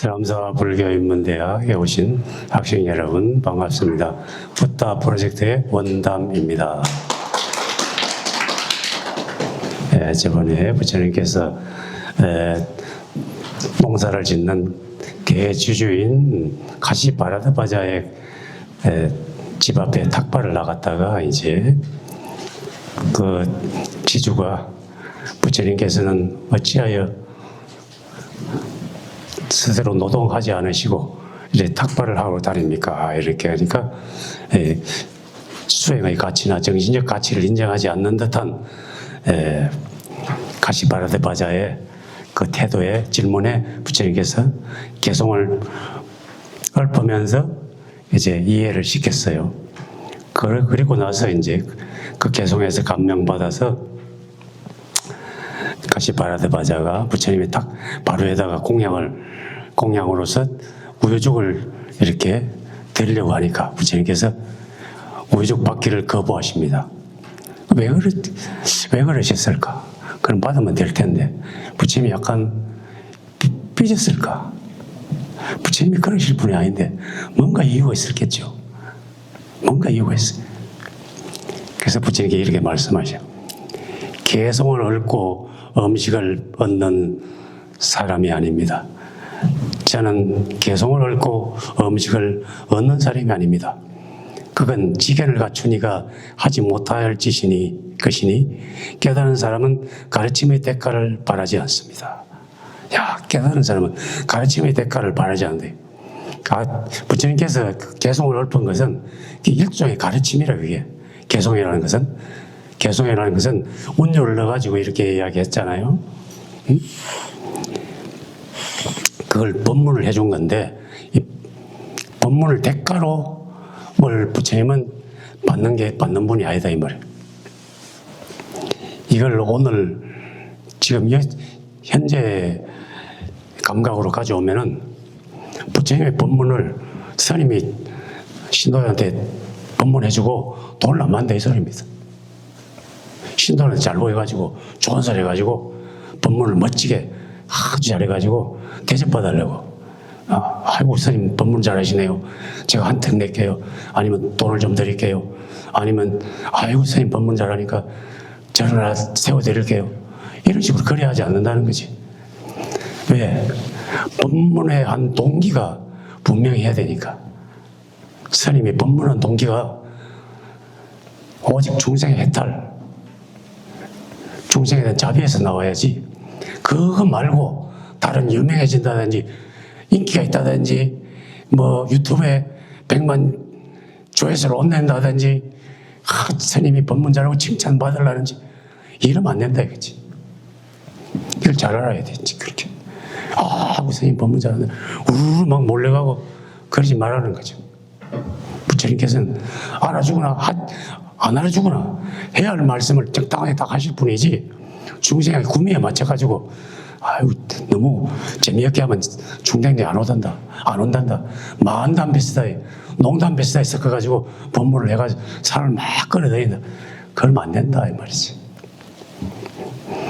세암사 불교인문대학에 오신 학생 여러분 반갑습니다. 붓다 프로젝트의 원담입니다. 저번에 부처님께서 농사를 짓는 대주주인 가시바라드바자의 집 앞에 탁발을 나갔다가 이제 그 지주가 부처님께서는 어찌하여 스스로 노동하지 않으시고 이제 탁발을 하고 다닙니까? 이렇게 하니까 수행의 가치나 정신적 가치를 인정하지 않는 듯한 가시바라드바자의 그 태도의 질문에 부처님께서 개송을 읊으면서 이제 이해를 시켰어요. 그리고 나서 이제 그 개송에서 감명받아서 가시바라드바자가 부처님의 탁 바로에다가 공양으로서 우유죽을 이렇게 드리려고 하니까 부처님께서 우유죽 받기를 거부하십니다. 왜 그러셨을까? 그럼 받으면 될 텐데 부처님이 약간 삐졌을까? 부처님이 그러실 분이 아닌데 뭔가 이유가 있었겠죠. 뭔가 이유가 있어요. 그래서 부처님께 이렇게 말씀하셔요. 개송을 읊고 음식을 얻는 사람이 아닙니다. 저는 개송을 읊고 음식을 얻는 사람이 아닙니다. 그건 지견을 갖추니가 하지 못할 것이니 깨달은 사람은 가르침의 대가를 바라지 않습니다. 깨달은 사람은 가르침의 대가를 바라지 않는데 부처님께서 개송을 읊은 것은 일종의 가르침이라 그게 개송이라는 것은 운율을 넣어가지고 이렇게 이야기했잖아요. 그걸 법문을 해준 건데 이 법문을 대가로 뭘 부처님은 받는 분이 아니다 이 말이에요. 이걸 오늘 지금 현재 감각으로 가져오면은 부처님의 법문을 스님이 신도한테 법문해주고 돈을 안 만다 이 소리입니다. 신도는 잘 보여가지고 좋은 소리 해가지고 법문을 멋지게 아주 잘해가지고 대접받으려고 아이고 스님 법문 잘하시네요. 제가 한 턱 낼게요. 아니면 돈을 좀 드릴게요. 아니면 아이고 스님 법문 잘하니까 저를 하나 세워드릴게요. 이런 식으로 그래야 하지 않는다는 거지. 왜? 법문에 한 동기가 분명히 해야 되니까. 스님이 법문한 동기가 오직 중생의 해탈, 중생에 대한 자비에서 나와야지. 그거 말고 다른 유명해진다든지 인기가 있다든지 뭐 유튜브에 100만 조회수를 올린다든지 스님이 법문 잘하고 칭찬받으려는지 이러면 안 된다 이거지. 이걸 잘 알아야 되지. 그렇게 스님 법문 잘하는데 우르르 막 몰려가고 그러지 말라는 거죠. 부처님께서는 알아주거나 안 알아주거나 해야 할 말씀을 적당하게 딱 하실 뿐이지 중생의 구미에 맞춰가지고 너무 재미없게 하면 중생들이 안 온단다. 만담 비슷하게 농담 비슷하게 섞어가지고 법문을 해가지고 사람을 막 끌어다닌다. 그러면 안 된다 이 말이지.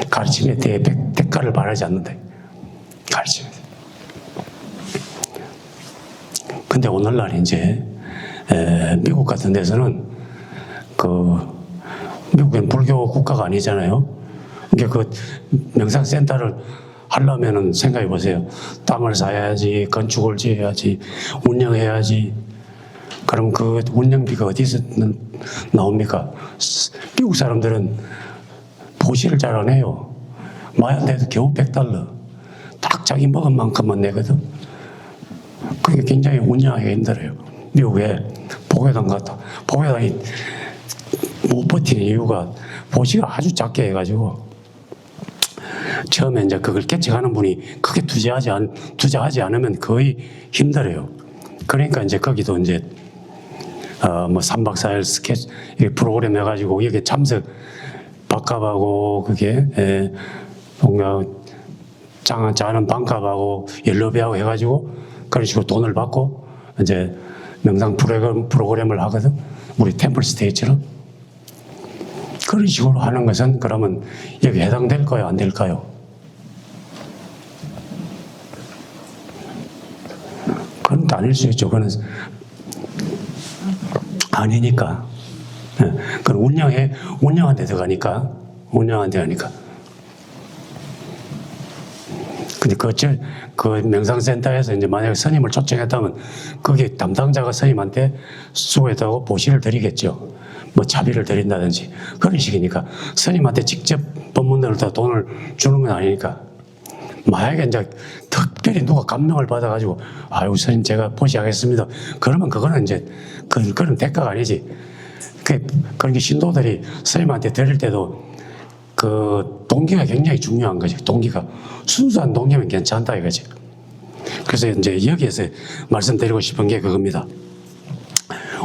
가르침에 대가를 바라지 않는다. 가르침에. 근데 오늘날 이제 미국 같은 데서는 미국은 불교 국가가 아니잖아요. 그러니까 그 명상센터를 하려면은 생각해 보세요. 땅을 사야지, 건축을 지어야지, 운영해야지. 그럼 그 운영비가 어디서 나옵니까? 미국 사람들은 보시를 잘 안 해요. 마약내도 겨우 $100. 딱 자기 먹은 만큼만 내거든. 그게 굉장히 운영하기가 힘들어요. 미국에 복회당이 못 버티는 이유가 보시가 아주 작게 해가지고 처음에 이제 그걸 개척하는 분이 크게 투자하지 않으면 거의 힘들어요. 그러니까 이제 거기도 이제 3박 4일 스케치 프로그램 해가지고 여기 참석 밥값하고 그게 뭔가 자는 반값하고 연료비하고 해가지고 그런 식으로 돈을 받고 이제 명상 프로그램을 하거든. 우리 템플 스테이처럼. 그런 식으로 하는 것은 그러면 여기 해당될까요? 안 될까요? 아닐 수 있죠. 그건 아니니까. 그건 운영한테 들어가니까. 근데 그 명상센터에서 이제 만약에 스님을 초청했다면 거기 담당자가 스님한테 수고했다고 보시를 드리겠죠. 뭐 자비를 드린다든지 그런 식이니까 스님한테 직접 법문들을 다 돈을 주는 건 아니니까. 만약에 이제 특별히 누가 감명을 받아가지고 아유 스님 제가 보시하겠습니다. 그러면 그거는 이제 그런 대가가 아니지. 그런 게 신도들이 스님한테 드릴 때도 그 동기가 굉장히 중요한 거지. 동기가 순수한 동기면 괜찮다 이거지. 그래서 이제 여기에서 말씀드리고 싶은 게 그겁니다.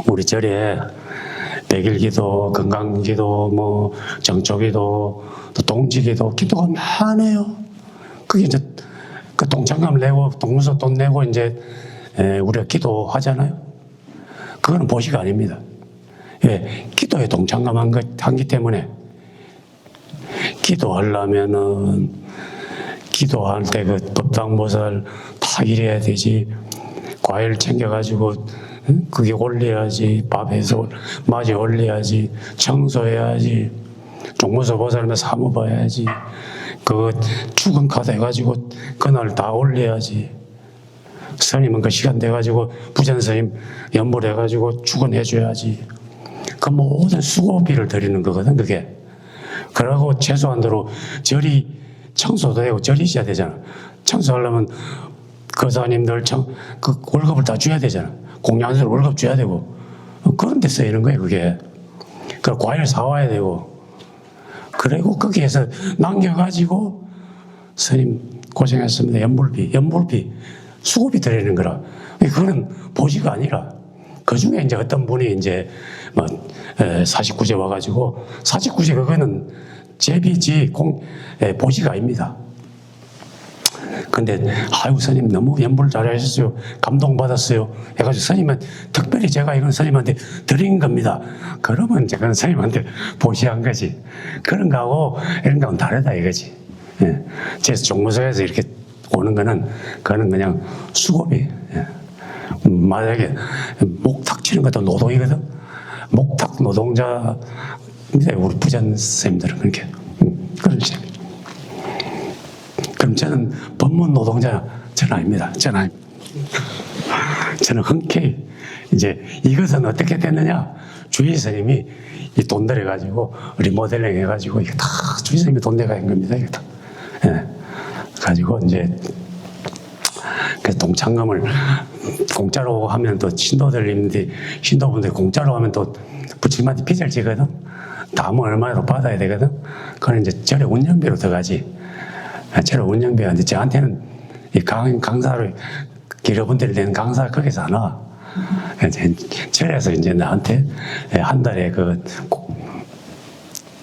우리 절에 백일기도, 건강기도, 뭐 정초기도, 또 동지기도 기도가 많아요. 그게 이제 그 동창감 내고 동문서 돈 내고 이제 우리가 기도하잖아요. 그거는 보시가 아닙니다. 왜? 기도에 동참감한 기 때문에 기도하려면은 기도할 때 그 법당보살 다 이래야 되지. 과일 챙겨가지고 그게 올려야지. 밥해서 맞이 올려야지. 청소해야지. 종무서 보살면 사무 봐야지. 그 축은 카드 해가지고 그날 다 올려야지. 스님은 그 시간 돼가지고 부전 스님 연불해가지고 축은해줘야지. 그 모든 수고비를 드리는 거거든 그게. 그러고 최소한 대로 절이 청소도 되고 절이 있어야 되잖아. 청소하려면 거사님들 그 월급을 다 줘야 되잖아. 공양들 월급 줘야 되고 그런 데 쓰이는 거예요 그게. 그 과일 사와야 되고 그리고 거기에서 남겨가지고 스님 고생했습니다. 연불비 수고비 드리는 거라. 그거는 보시가 아니라 그 중에 이제 어떤 분이 이제 뭐 49제 와가지고 49제 그거는 제비지 보시가 아닙니다. 근데 아유 스님 너무 연불 잘하셨어요. 감동받았어요. 해가지고 스님은 특별히 제가 이건 스님한테 드린 겁니다. 그러면 이제 그건 스님한테 보시한 거지. 그런 거하고 이런 거하고는 다르다 이거지. 예. 제 종무소에서 이렇게 오는 거는 그거는 그냥 수고비. 예. 만약에 목탁 치는 것도 노동이거든. 목탁 노동자 우리 부전 선생님들은 그렇게 그런 식. 그럼 저는 법문 노동자 저는 아닙니다. 저는 흔쾌히 이제 이것은 어떻게 됐느냐? 주의 스님이 이 돈 들여가지고 리모델링 해가지고 이게 다 주의 스님이 돈 내가 한 겁니다. 이게 다. 예. 가지고 이제 그 동창금을 공짜로 하면 또 신도분들이 공짜로 하면 또 부처님한테 빚을 지거든. 다음은 얼마로 받아야 되거든. 그건 이제 절의 운영비로 들어가지. 절의 운영비가 이제 저한테는 이 강사를 여러분들이 내는 강사 거기서 안 와. 절에서 이제 나한테 한 달에 그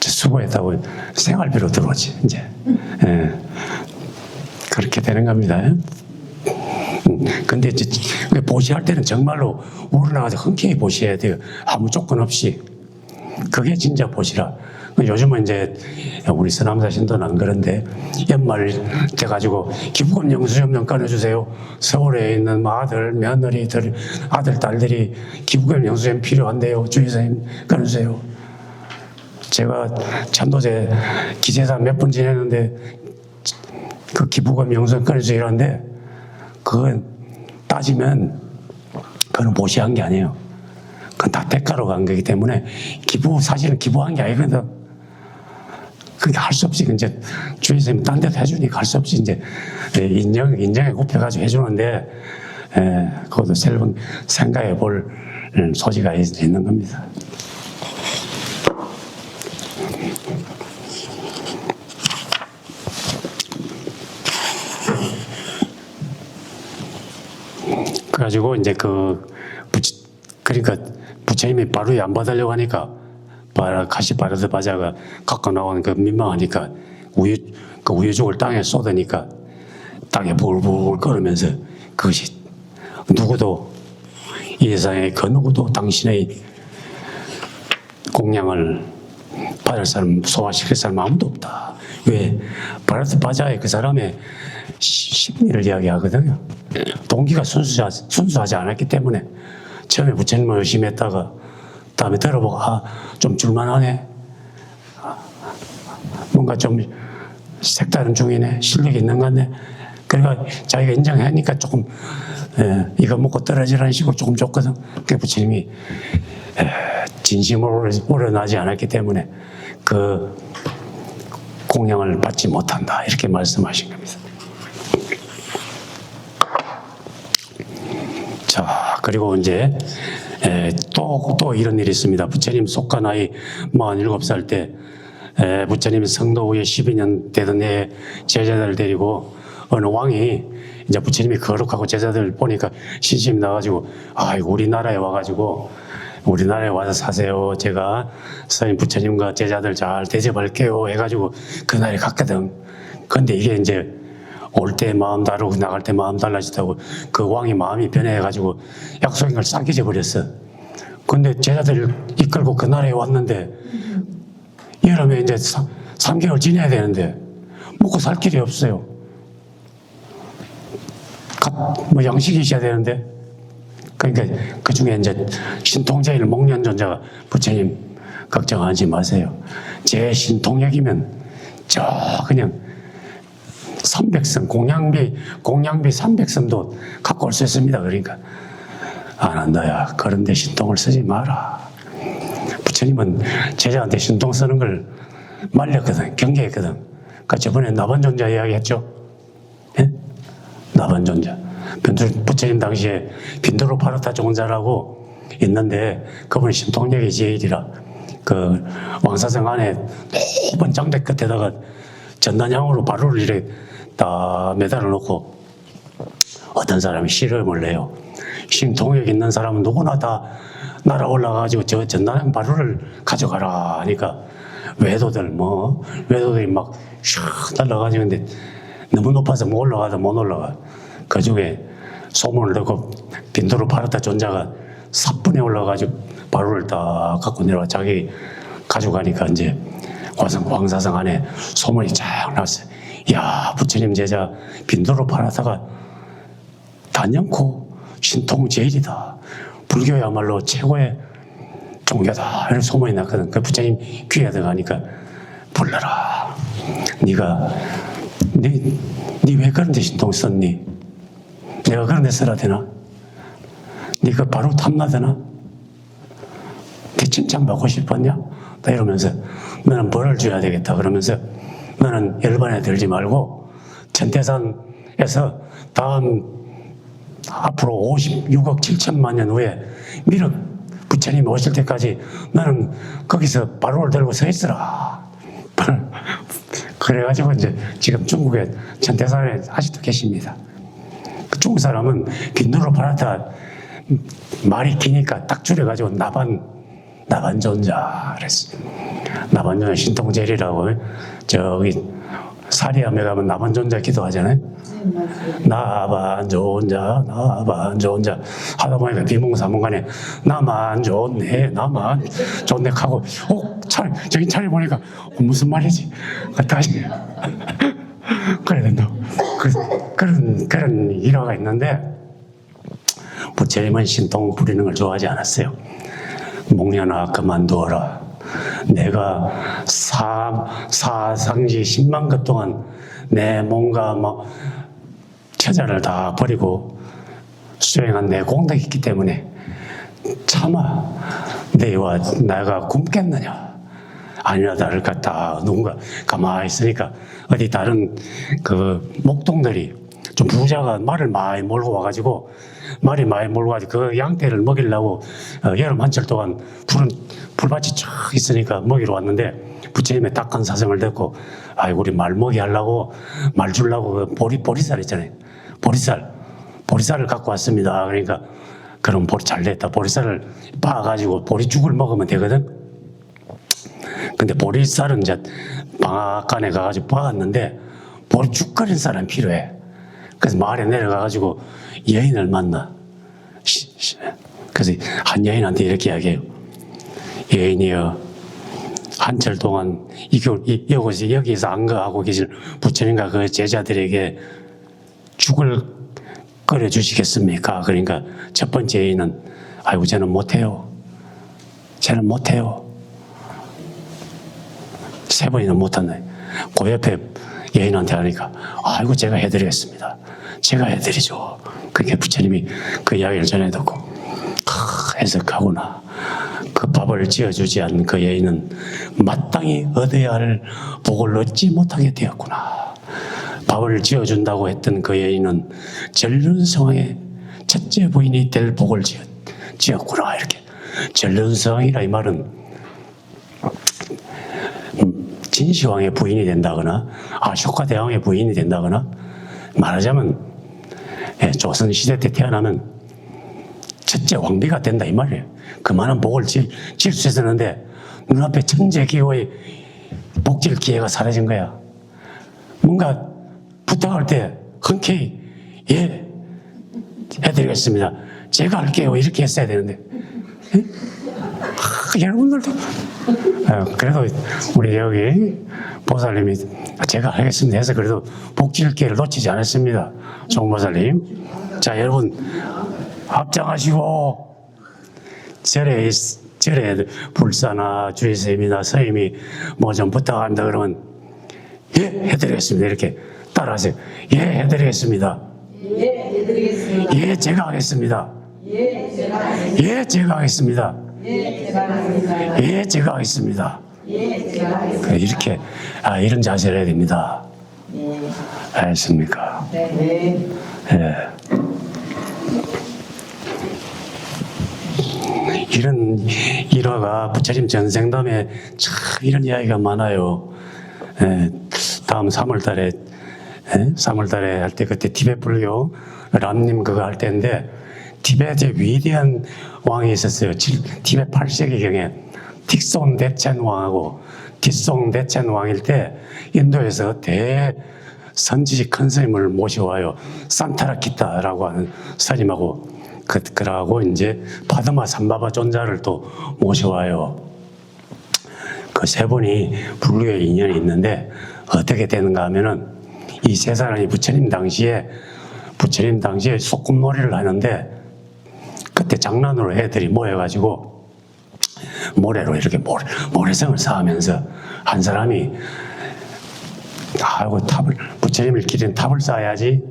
수고했다고 생활비로 들어오지 이제. 그렇게 되는 겁니다. 근데 이제 보시할 때는 정말로 우러나가서 흔쾌히 보셔야 돼요. 아무 조건 없이. 그게 진짜 보시라. 요즘은 이제 우리 서남사 신도는 안 그런데 연말 돼가지고 기부금 영수증 좀 꺼내주세요. 서울에 있는 아들, 며느리들, 아들, 딸들이 기부금 영수증 필요한데요. 주의사님 꺼내주세요. 제가 참도제 기재사 몇 번 지냈는데 그 기부금 영수증 꺼내주세요 이러는데 그건 따지면 그건 보시한 게 아니에요. 그건 다 대가로 간 거기 때문에 사실은 기부한 게 아니거든. 그게 할 수 없이 이제 주의 선생님 딴 데도 해주니까 할 수 없이 이제 인정에 굽혀가지고 해주는데 그것도 새로운 생각해 볼 소지가 있는 겁니다. 그래가지고 이제 그러니까 부처님이 바로 안 받으려고 하니까 가시 바르드 바자가 갖고 나오는 그 민망하니까 우유죽을 땅에 쏟으니까 땅에 불불 끓으면서 그것이 누구도 이 세상에 그 누구도 당신의 공양을 받을 사람 소화시킬 사람 아무도 없다. 왜? 바르드 바자의 그 사람의 심리를 이야기하거든요. 동기가 순수하지 않았기 때문에 처음에 부처님을 의심했다가 다음에 들어보고 좀 줄만하네. 뭔가 좀 색다른 중이네. 실력이 있는 것 같네. 그러니까 자기가 인정하니까 조금 이거 먹고 떨어지라는 식으로 조금 줬거든. 그 부처님이 진심으로 우러나지 않았기 때문에 그 공양을 받지 못한다. 이렇게 말씀하신 겁니다. 자, 그리고 이제 또 이런 일이 있습니다. 부처님 속가 나이 47살 때 부처님 성도 후에 12년 되던 해 제자들을 데리고 어느 왕이 이제 부처님이 거룩하고 제자들 보니까 신심이 나가지고 아이고 우리나라에 와가지고 우리나라에 와서 사세요. 제가 스님 부처님과 제자들 잘 대접할게요. 해가지고 그날에 갔거든. 근데 이게 이제 올 때 마음 다르고 나갈 때 마음 달라지다고 그 왕이 마음이 변해가지고 약속인 걸 싹 잊어버렸어. 근데 제자들 이끌고 그 나라에 왔는데 여름에 이제 3개월 지내야 되는데 먹고 살 길이 없어요. 뭐 양식이 있어야 되는데 그러니까 그 중에 이제 신통제일 목련존자가 부처님 걱정하지 마세요. 제 신통약이면 저 그냥 300섬 공양비 300섬도 갖고 올 수 있습니다. 그러니까 안 한다야. 그런데 신통을 쓰지 마라. 부처님은 제자한테 신통 쓰는 걸 말렸거든. 경계했거든. 그러니까 저번에 나반존자 이야기했죠. 예? 나반존자. 부처님 당시에 빈도로파르타 종자라고 있는데 그분이 신통력이 제일이라 그 왕사성 안에 높은 장대 끝에다가 전단향으로 바로를 이렇게 다 매달아 놓고 어떤 사람이 시름을 내요. 신통력 있는 사람은 누구나 다 날아 올라가지고 저 전단향 바로를 가져가라 하니까 외도들이 막 슉 날아가지고 근데 너무 높아서 못 올라가. 그 중에 소문을 듣고 빈도로파르타 존자가 삿분에 올라가지고 바로를 다 갖고 내려와 자기 가져가니까 이제 왕사성 안에 소문이 쫙 났어요. 야, 부처님 제자 빈도로파르타가 단연코 신통 제일이다. 불교야말로 최고의 종교다. 이런 소문이 났거든. 그 부처님 귀에 들어가니까 불러라. 네가 네 왜 그런 데 신통 썼니? 내가 그런 데 써라 되나? 네가 바로 탐나되나? 네 칭찬받고 싶었냐? 다 이러면서 너는 벌을 줘야 되겠다. 그러면서 너는 열반에 들지 말고 천태산에서 다음 앞으로 56억 7천만 년 후에 미륵 부처님 오실 때까지 너는 거기서 바로를 들고 서 있으라. 그래가지고 이제 지금 중국의 천태산에 아직도 계십니다. 중국 사람은 빈도로파르타 말이 기니까 딱 줄여가지고 나반존자 그랬어. 나반존자 신통제일이라고 저기 사리암에 가면 나반존자 기도하잖아요. 나반존자 하다 보니까 비몽사몽간에 나만 좋네 하고 저기 차를 보니까 무슨 말이지? 다시 그래야 된다. 그런 일화가 있는데 부처님은 신통 부리는 걸 좋아하지 않았어요. 목련아 그만두어라. 내가 사상지 10만 급 동안 내 몸과 처자를 다 버리고 수행한 내 공덕이 있기 때문에 차마 너희와 내가 굶겠느냐. 아니나 다를까 다 누군가 가만히 있으니까 어디 다른 그 목동들이 좀 부자가 말을 많이 몰고 와가지고 그 양떼를 먹이려고 여름 한철 동안 풀밭이 쫙 있으니까 먹이러 왔는데 부처님의 딱한 사정을 듣고 아이고 우리 말 먹이 하려고 말 주려고 그 보리쌀 있잖아요. 보리쌀을 갖고 왔습니다. 그러니까 그럼 보리 잘 됐다. 보리쌀을 빻아가지고 보리죽을 먹으면 되거든. 근데 보리쌀은 이제 방앗간에 가가지고 빻았는데 보리죽 끓인 사람이 필요해. 그래서 마을에 내려가가지고 여인을 만나. 그래서 한 여인한테 이렇게 이야기해요. 여인이여, 한철 동안 여기서 안거하고 계실 부처님과 그 제자들에게 죽을 끓여주시겠습니까? 그러니까 첫 번째 여인은 아이고 저는 못해요. 저는 못해요. 세 번이나 못한다. 그 옆에 여인한테 하니까 아이고 제가 해드리겠습니다. 제가 해드리죠. 그게 부처님이 그 이야기를 전해 듣고 해석하구나. 그 밥을 지어주지 않는 그 여인은 마땅히 얻어야 할 복을 얻지 못하게 되었구나. 밥을 지어준다고 했던 그 여인은 전륜성왕의 첫째 부인이 될 복을 지었구나. 이렇게 전륜성왕이라 이 말은 진시황의 부인이 된다거나 아쇼카 대왕의 부인이 된다거나 말하자면 조선시대 때 태어나면 첫째 왕비가 된다 이 말이에요. 그만한 복을 질 수 있었는데 눈앞에 천재 기호의 복질 기회가 사라진 거야. 뭔가 부탁할 때 흔쾌히 예 해드리겠습니다. 제가 할게요. 이렇게 했어야 되는데 여러분들도 그래도 우리 여기 보살님이 제가 하겠습니다 해서 그래도 복질 기회를 놓치지 않았습니다. 종보살님. 자 여러분 합장하시고 절에 불사나 주의스님이나 스님이 뭐 좀 부탁한다 그러면 예 해드리겠습니다 이렇게 따라하세요. 예 해드리겠습니다. 예, 해드리겠습니다. 예 제가 하겠습니다. 예, 제가 하겠습니다. 예 제가 하겠습니다. 예, 제가 하겠습니다. 예 제가 하겠습니다. 예, 제가 하겠습니다. 이렇게 이런 자세를 해야 됩니다. 예. 알겠습니까? 네. 예. 이런 일화가 부처님 전생담에 참 이런 이야기가 많아요. 예. 다음 3월달에 3월달에 할 때 그때 티베트 불교 람님 그거 할 때인데 티베트의 위대한 왕이 있었어요. 티베트 8세기경에 틱송 데첸 왕하고 틱송 데첸 왕일 때 인도에서 대선지식 큰 스님을 모셔와요. 산타라키타라고 하는 스님하고 그러고 이제 파드마 삼바바 존자를 또 모셔와요. 그 세 분이 불교에 인연이 있는데 어떻게 되는가 하면은 이 세 사람이 부처님 당시에 소꿉놀이를 하는데 그때 장난으로 애들이 모여가지고 모래로 이렇게 모래성을 쌓으면서 한 사람이 아이고 부처님을 기린 탑을 쌓아야지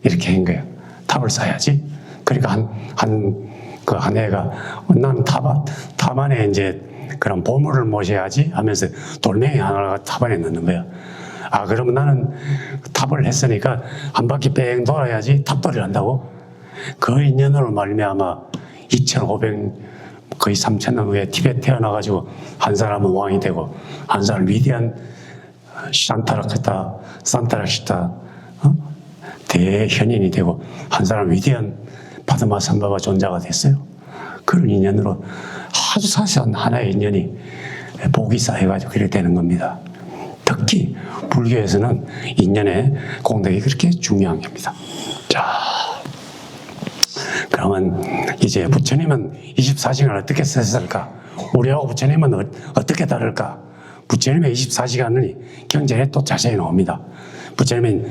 이렇게 한 거예요. 탑을 쌓아야지. 그러니까 한 애가 나는 탑 안에 이제 그런 보물을 모셔야지 하면서 돌멩이 하나가 탑 안에 넣는 거야. 그러면 나는 탑을 했으니까 한 바퀴 뺑 돌아야지 탑돌이를 한다고? 그 인연으로 말미암아 2500 거의 3000년 후에 티베트 태어나가지고 한 사람은 왕이 되고 한 사람은 위대한 산타라키타 대현인이 되고 한 사람은 위대한 파드마 삼바바 존자가 됐어요. 그런 인연으로 아주 사소한 하나의 인연이 복이 쌓여가지고 그렇게 되는 겁니다. 특히 불교에서는 인연의 공덕이 그렇게 중요한 겁니다. 자, 그러면 이제 부처님은 24시간을 어떻게 썼을까? 우리하고 부처님은 어떻게 다를까? 부처님의 24시간은 경전에 또 자세히 나옵니다. 부처님은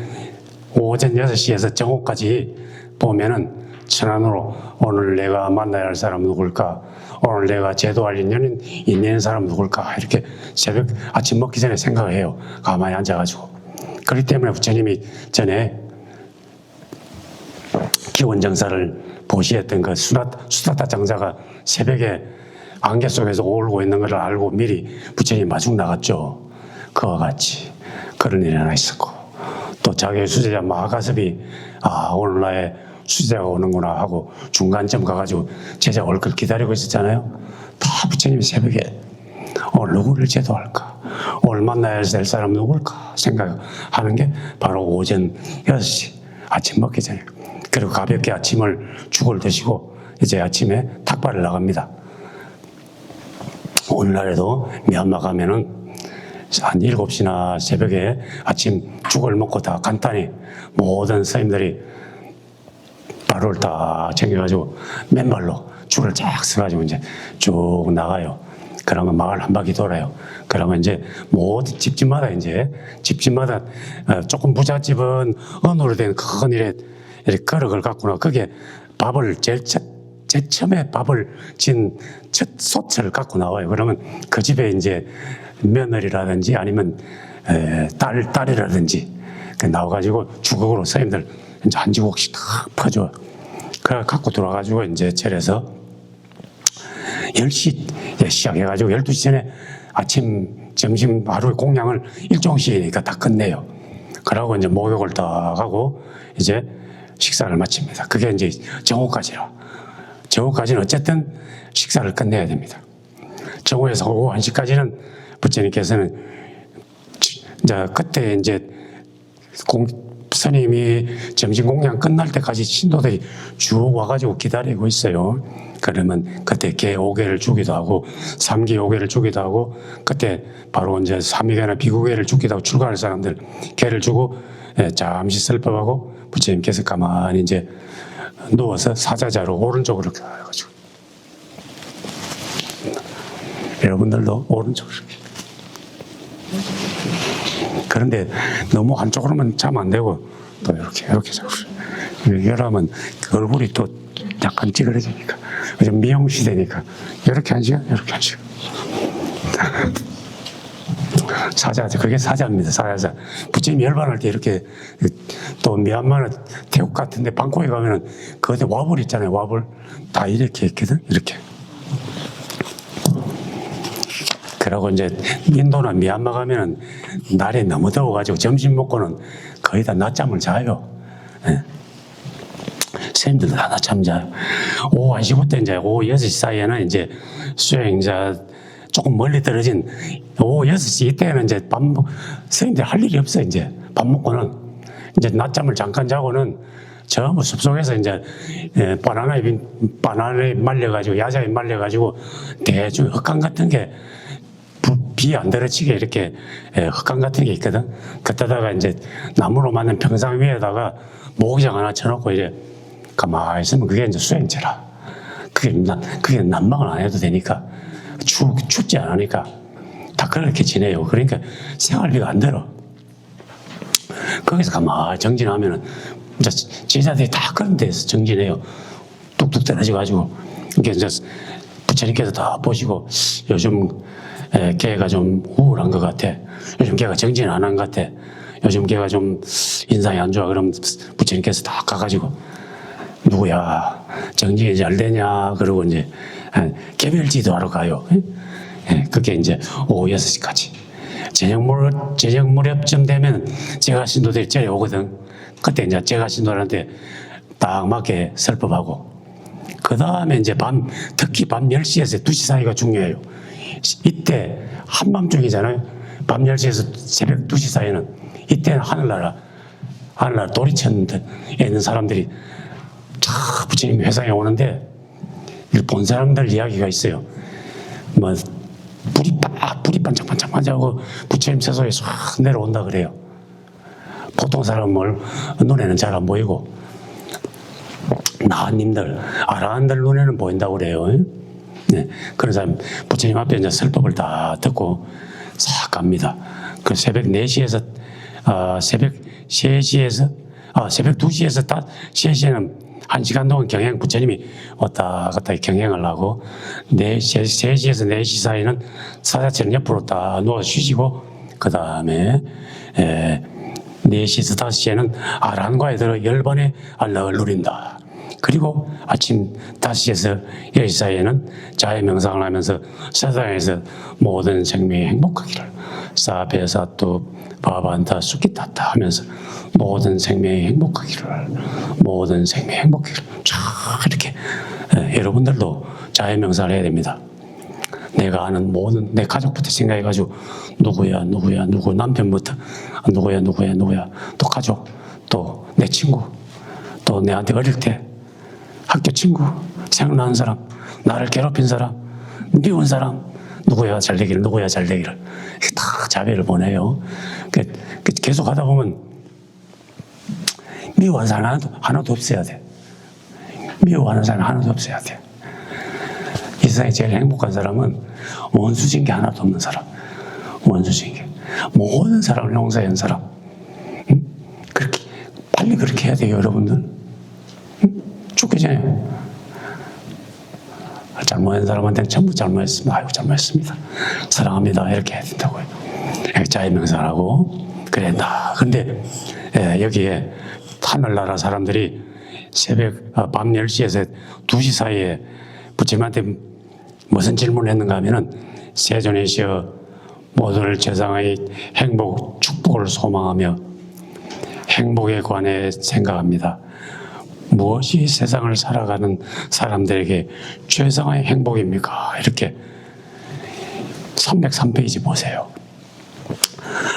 오전 6시에서 정오까지 보면은 천안으로 오늘 내가 만나야 할 사람 누굴까? 오늘 내가 제도할 인연이 있는 사람 누굴까? 이렇게 새벽 아침 먹기 전에 생각을 해요. 가만히 앉아가지고. 그렇기 때문에 부처님이 전에 기원정사를 보시했던 그 수다타 장자가 새벽에 안개 속에서 오르고 있는 것을 알고 미리 부처님이 마중 나갔죠. 그와 같이 그런 일이 하나 있었고 또 자기의 수제자 마하가섭이 오늘 나의 수제자가 오는구나 하고 중간점 가가지고 제자 올 걸 기다리고 있었잖아요. 다 부처님이 새벽에 오늘 누구를 제도할까? 오늘 만나야 될 사람 누굴까? 생각하는 게 바로 오전 6시 아침 먹기 전에. 그리고 가볍게 죽을 드시고 이제 아침에 탁발을 나갑니다. 오늘날에도 미얀마 가면은 한 7시나 새벽에 아침 죽을 먹고 다 간단히 모든 스님들이 바로를 다 챙겨가지고 맨발로 줄을 쫙 서가지고 이제 쭉 나가요. 그러면 마을 한 바퀴 돌아요. 그러면 이제 모든 집집마다 조금 부잣집은 언어로 된 큰 이렇게 그릇을 갖고나 거기에 밥을 제일 처음에 밥을 진 첫 솥을 갖고 나와요. 그러면 그 집에 이제 며느리라든지 아니면 딸이라든지 나와가지고 주걱으로 선생님들 이제 한 주걱씩 다 퍼줘요. 그래 갖고 들어와가지고 이제 절에서 10시에 시작해가지고 12시 전에 아침, 점심, 하루의 공양을 일종씩이니까 다 끝내요. 그러고 이제 목욕을 다 하고 이제 식사를 마칩니다. 그게 이제 정오까지라. 정오까지는 어쨌든 식사를 끝내야 됩니다. 정오에서 오후 1시까지는 부처님께서는 이제 그때 이제 스님이 점심 공양 끝날 때까지 신도들이 쭉 와가지고 기다리고 있어요. 그러면 그때 개 5개를 주기도 하고 3기 5개를 주기도 하고 그때 바로 이제 3위계나 비구계를 주기도 하고 출가할 사람들 개를 주고 잠시 슬퍼하고 부처님께서 가만히 이제 누워서 사자자로 오른쪽으로 이렇게 해가지고 여러분들도 오른쪽으로 이렇게. 그런데 너무 한쪽으로만 자면 안 되고 또 이렇게 자고 이러면 그 얼굴이 또 약간 찌그러지니까 요즘 미용 시대니까 이렇게 한 시간 사자, 그게 사자입니다. 사자. 부처님 열반할 때 이렇게 또 미얀마나 태국 같은데 방콕에 가면은 그때 와불 있잖아요. 와불 다 이렇게 있거든. 이렇게. 그러고 이제 인도나 미얀마 가면은 날이 너무 더워가지고 점심 먹고는 거의 다 낮잠을 자요. 예. 선생님들도 다 낮잠 자요. 오후 1시부터 이제 오후 6시 사이에는 이제 수행자 조금 멀리 떨어진 오후 6시 이때는 이제 선생님들 할 일이 없어. 이제 밥 먹고는 이제 낮잠을 잠깐 자고는 전부 숲속에서 이제 바나나에 말려가지고 야자에 말려가지고 대충 흙강 같은 게 비 안 들어치게 이렇게 흙강 같은 게 있거든. 그때다가 이제 나무로 만든 평상 위에다가 모기장 하나 쳐놓고 이래 가만히 있으면 그게 이제 수행체라. 그게 난방을 안 해도 되니까 춥지 않으니까 다 그렇게 지내요. 그러니까 생활비가 안 들어. 거기서 가만히 정진하면은 이제 제자들이 다 그런 데서 정진해요. 뚝뚝 떨어져가지고 이게 이제 부처님께서 다 보시고 요즘 걔가 좀 우울한 것 같아. 요즘 걔가 정진 안 한 것 같아. 요즘 걔가 좀 인상이 안 좋아. 그럼 부처님께서 다 가가지고 누구야 정진이 잘 되냐 그러고 이제 개별지도 하러 가요. 그게 이제 오후 6시까지 저녁 무렵쯤 되면 제가 신도들이 저리 오거든. 그때 이제 제가 신도들한테 딱 맞게 설법하고 그 다음에 이제 특히 밤 10시에서 2시 사이가 중요해요. 이때 한밤중이잖아요. 밤 10시에서 새벽 2시 사이는 이때는 하늘나라 도리천에 있는 사람들이 부처님 회상에 오는데 본 사람들 이야기가 있어요. 뭐 불이 반짝반짝하고 부처님 세속에 싹 내려온다 그래요. 보통 사람은 눈에는 잘 안 보이고 나한님들 아라한들 눈에는 보인다고 그래요. 네, 그런 사람 부처님 앞에 이제 설법을 다 듣고 싹 갑니다. 그 새벽 4시에서 새벽 3시에서 새벽 2시에서 3시에는 1시간 동안 경행 부처님이 왔다 갔다 경행을 하고 3시에서 4시 사이는 사자처럼 옆으로 딱 누워 쉬시고 그 다음에 4시에서 5시에는 아란과에 들어 10번의 안락을 누린다. 그리고 아침 5시에서 10시 사이에는 자해 명상을 하면서 세상에서 모든 생명이 행복하기를 사베사또 바반타 수키타타 하면서 모든 생명이 행복하기를 모든 생명이 행복하기를 쫙 이렇게 여러분들도 자해 명상을 해야 됩니다. 내가 아는 모든 내 가족부터 생각해가지고 누구 남편부터 누구야 또 가족 또 내 친구 또 내한테 어릴 때 학교 친구 생각나는 사람 나를 괴롭힌 사람 미운 사람 누구야 잘 되기를 다 자배를 보내요. 계속 하다 보면 미워하는 사람 하나도 없어야 돼. 미워하는 사람 하나도 없어야 돼. 이 세상에 제일 행복한 사람은 원수진 게 하나도 없는 사람. 원수진 게. 모든 사람을 용서한 사람. 응? 그렇게, 빨리 그렇게 해야 돼요, 여러분들. 응? 죽기 전에. 잘못한 사람한테는 전부 잘못했습니다. 아이고, 잘못했습니다. 사랑합니다. 이렇게 해야 된다고요. 자해명상하고. 그래, 근데, 여기에 하늘나라 사람들이 밤 10시에서 2시 사이에 부처님한테 무슨 질문을 했는가 하면은 세존이시여 모두를 세상의 행복, 축복을 소망하며 행복에 관해 생각합니다. 무엇이 세상을 살아가는 사람들에게 최상의 행복입니까? 이렇게 303페이지 보세요.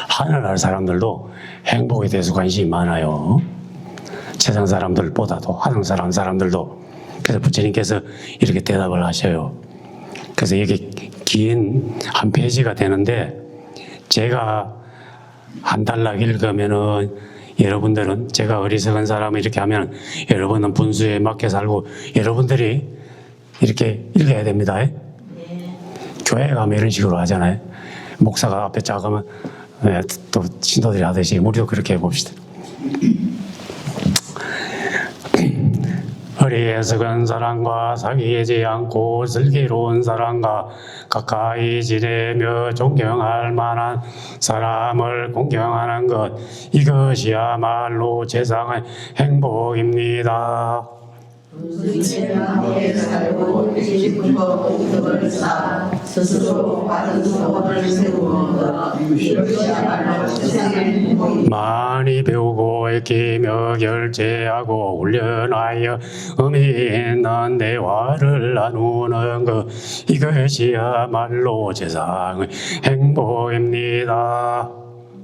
하늘나라 사람들도 행복에 대해서 관심이 많아요. 세상 사람들보다도 하늘 사람들도. 그래서 부처님께서 이렇게 대답을 하셔요. 그래서 이게 긴 한 페이지가 되는데 제가 한 달락 읽으면은 여러분들은 제가 어리석은 사람을 이렇게 하면 여러분은 분수에 맞게 살고 여러분들이 이렇게 읽어야 됩니다. 교회 가면 이런 식으로 하잖아요. 목사가 앞에 작으면 또 신도들이 하듯이 우리도 그렇게 해봅시다. 어리석은 사람과 사귀지 않고 슬기로운 사람과 가까이 지내며 존경할 만한 사람을 공경하는 것, 이것이야말로 세상의 행복입니다. 함께 살고 지식과 공덕을 쌓아 스스로 바른 소원을 세우는 것, 이것이야말로 세상의 행복입니다. 많이 배우고 익히며 결제하고 훈련하여 의미 있는 대화를 나누는 것, 이것이야말로 세상의 행복입니다.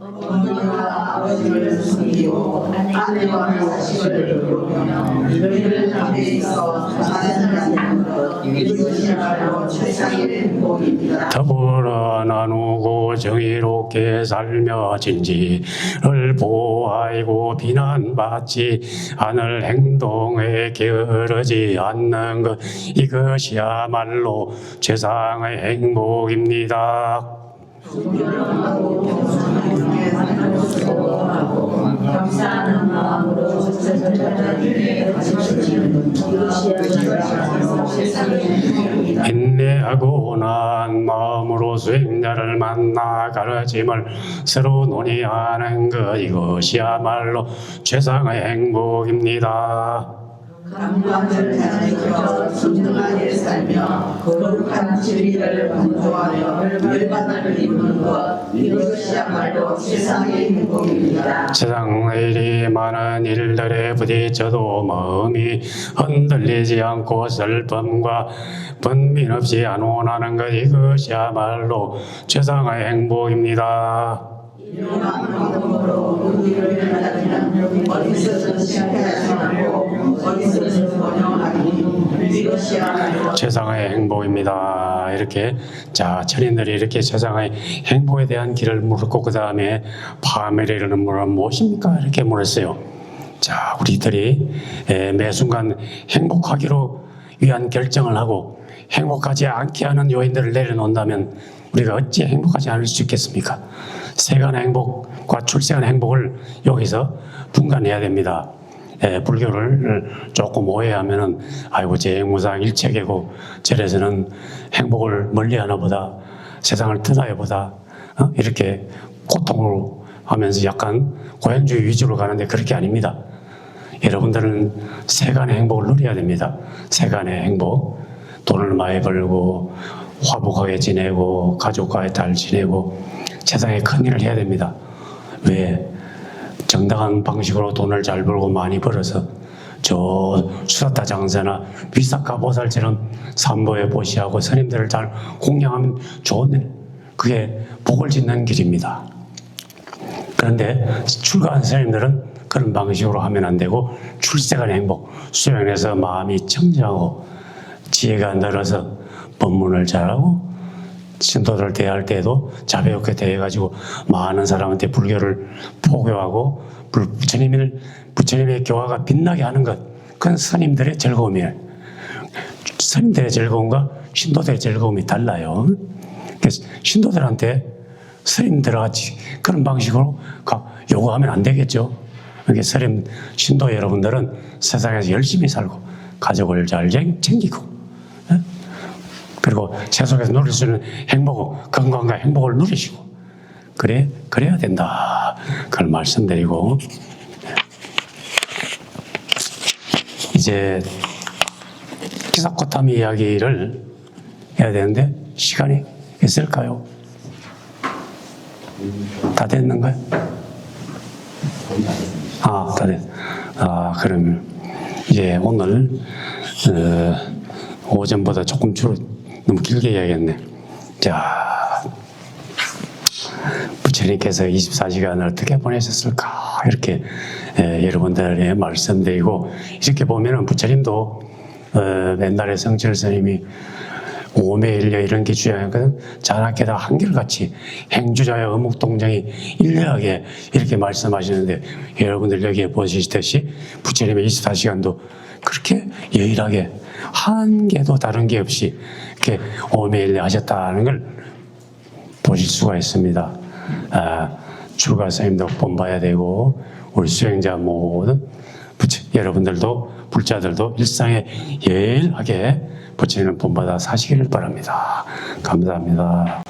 어머니와 아버지를 섬기고 아내와 자식을 돌보며 너희를 함께 있어 자선하는 것, 이것이야말로 최상의 행복입니다. 더불어 나누고 정의롭게 살며 진지를 보호하고 비난받지 않을 행동에 게으르지 않는 것, 이것이야말로 최상의 행복입니다. 존경하고 겸손하게 하는 소원하고 감사하는 마음으로 전자들에게 가르치는 이것이야말로 세상의 행복입니다. 인내하고 난 마음으로 수행자를 만나 가르침을 서로 논의하는 것, 이것이야말로 최상의 행복입니다. 감관을 지켜 순정하게 살며 거룩한 진리를 강조하며 열반을 이루는 것, 이것이야말로 세상의 행복입니다. 세상의 일이 많은 일들에 부딪혀도 마음이 흔들리지 않고 슬픔과 번민 없이 안온하는 것, 이것이야말로 최상의 행복입니다. 이러한 방법으로 우리를 만나면 어디서든 실패하지 않고 어디서든 번영하니 이것이야말로 세상의 행복입니다. 이렇게 천인들이 이렇게 세상의 행복에 대한 길을 물었고 그 다음에 파멸에 이르는 문은 무엇입니까? 이렇게 물었어요. 우리들이 매 순간 행복하기로 위한 결정을 하고 행복하지 않게 하는 요인들을 내려놓는다면 우리가 어찌 행복하지 않을 수 있겠습니까? 세간의 행복과 출세간의 행복을 여기서 분간해야 됩니다. 불교를 조금 오해하면은 아이고 재행무상 일체계고 저래서는 행복을 멀리하나 보다, 세상을 떠나야 보다, 이렇게 고통을 하면서 약간 고행주의 위주로 가는데 그렇게 아닙니다. 여러분들은 세간의 행복을 누려야 됩니다. 세간의 행복, 돈을 많이 벌고 화목하게 지내고 가족과 잘 지내고 세상에 큰 일을 해야 됩니다. 왜? 정당한 방식으로 돈을 잘 벌고 많이 벌어서 저 수사타 장사나 위사카 보살처럼 삼보에 보시하고 스님들을 잘 공양하면 좋은 일, 그게 복을 짓는 길입니다. 그런데 출가한 스님들은 그런 방식으로 하면 안 되고 출세간의 행복, 수행해서 마음이 청정하고 지혜가 늘어서 법문을 잘하고 신도들 대할 때도 자비롭게 대해가지고 많은 사람한테 불교를 포교하고 부처님의 교화가 빛나게 하는 것, 그건 스님들의 즐거움이에요. 스님들의 즐거움과 신도들의 즐거움이 달라요. 그래서 신도들한테 스님들같이 그런 방식으로 요구하면 안 되겠죠. 그러니까 스님 신도 여러분들은 세상에서 열심히 살고 가족을 잘 챙기고 그리고 세속에서 누릴 수 있는 행복을, 건강과 행복을 누리시고 그래야 된다. 그걸 말씀드리고 이제 키사코타미 이야기를 해야 되는데 시간이 있을까요? 다 됐는가요? 다 됐. 그러면 이제 오늘 오전보다 조금 너무 길게 이야기했네. 자, 부처님께서 24시간을 어떻게 보내셨을까? 이렇게 여러분들에게 말씀드리고 이렇게 보면은 부처님도 옛날에 성철 스님이 오매일려 이런 게 주장하거든. 자나깨다 한결같이 행주자의 어묵동정이 일려하게 이렇게 말씀하시는데 여러분들 여기에 보시듯이 부처님의 24시간도 그렇게 여일하게 한 개도 다른 게 없이 이렇게 오매일려 하셨다는 걸 보실 수가 있습니다. 출가 스님도 본봐야 되고 우리 수행자 모든 여러분들도 불자들도 일상에 예일하게 부처님을 본받아 사시기를 바랍니다. 감사합니다.